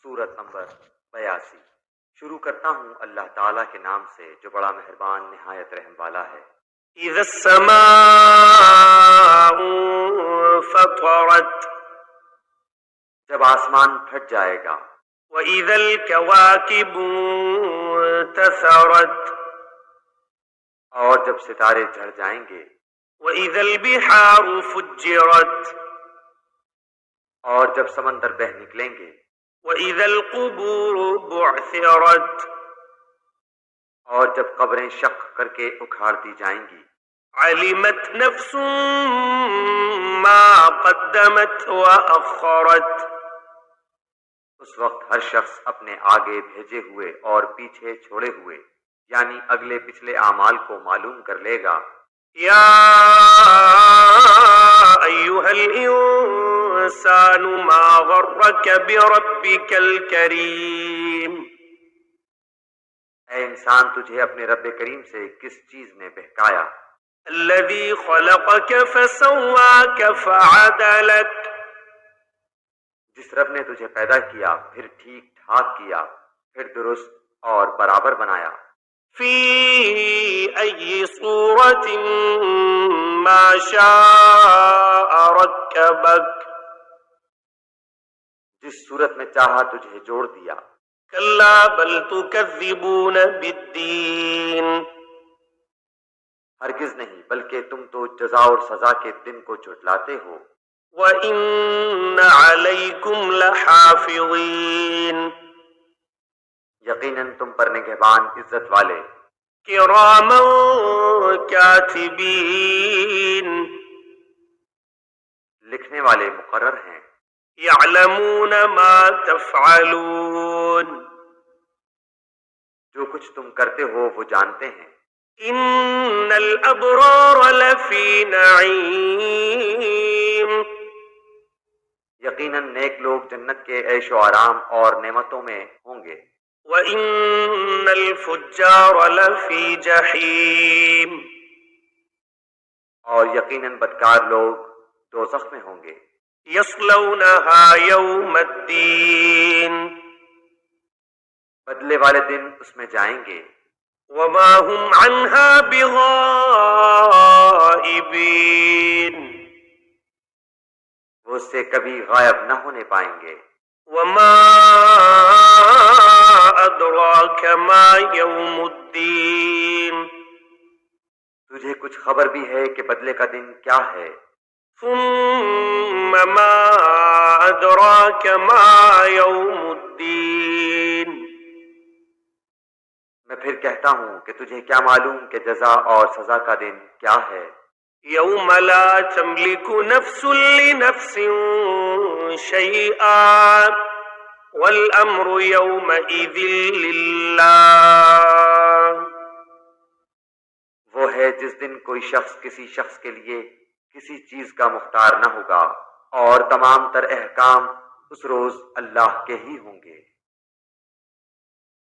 سورت نمبر 82۔ شروع کرتا ہوں اللہ تعالیٰ کے نام سے جو بڑا مہربان نہایت رحم والا ہے۔ اذا السماء فطرت، جب آسمان پھٹ جائے گا۔ واذا الكواكب انتثرت، اور جب ستارے جھڑ جائیں گے۔ واذا البحار فجرت، اور جب سمندر بہہ نکلیں گے۔ واذا القبور بعثرت، اور جب قبریں شق کر کے اکھاڑ دی جائیں گی۔ علمت نفس ما قدمت واخرت، اس وقت ہر شخص اپنے آگے بھیجے ہوئے اور پیچھے چھوڑے ہوئے یعنی اگلے پچھلے اعمال کو معلوم کر لے گا۔ یا ایھا الانسان ما غرک بربک الکریم، اے انسان تجھے اپنے رب کریم سے کس چیز نے بہکایا؟ الذی خلقک فسواک فعدلک، جس رب نے تجھے پیدا کیا پھر ٹھیک ٹھاک کیا پھر درست اور برابر بنایا۔ فی ای صورت ما شاء رکبک، جس صورت میں چاہا تجھے جوڑ دیا۔ کلا بل تکذبون بالدین، ہرگز نہیں بلکہ تم تو جزا اور سزا کے دن کو جھٹلاتے ہو۔ وَإِنَّ عَلَيْكُمْ لَحَافِظِينَ، یقیناً تم پر نگہبان عزت والے، كِرَامًا كَاتِبِينَ، لکھنے والے مقرر ہیں، يَعْلَمُونَ مَا تَفْعَلُونَ، جو کچھ تم کرتے ہو وہ جانتے ہیں۔ إِنَّ الْأَبْرَارَ لَفِي نَعِيمٍ، یقیناً نیک لوگ جنت کے عیش و آرام اور نعمتوں میں ہوں گے۔ وَإِنَّ الْفُجَّارَ لَفِي جَحِيمٍ، اور یقیناً بدکار لوگ دوزخ میں ہوں گے۔ يَصْلَوْنَهَا يَوْمَ الدِّينِ، بدلے والے دن اس میں جائیں گے۔ وَمَا هُمْ عَنْهَا بِغَائِبِينَ، وہ اس سے کبھی غائب نہ ہونے پائیں گے۔ وَمَا أَدْرَاكَ مَا يَوْمُ الدِّينِ، تجھے کچھ خبر بھی ہے کہ بدلے کا دن کیا ہے؟ ثُمَّ مَا أَدْرَاكَ مَا يَوْمُ الدِّينِ، میں پھر کہتا ہوں کہ تجھے کیا معلوم کہ جزا اور سزا کا دن کیا ہے؟ يَوْمَ لَا تَمْلِكُ نَفْسٌ لِنَفْسٍ شَيْئًا وَالْأَمْرُ يَوْمَئِذٍ لِلَّهِ، وہ ہے جس دن کوئی شخص کسی شخص کے لیے کسی چیز کا مختار نہ ہوگا اور تمام تر احکام اس روز اللہ کے ہی ہوں گے۔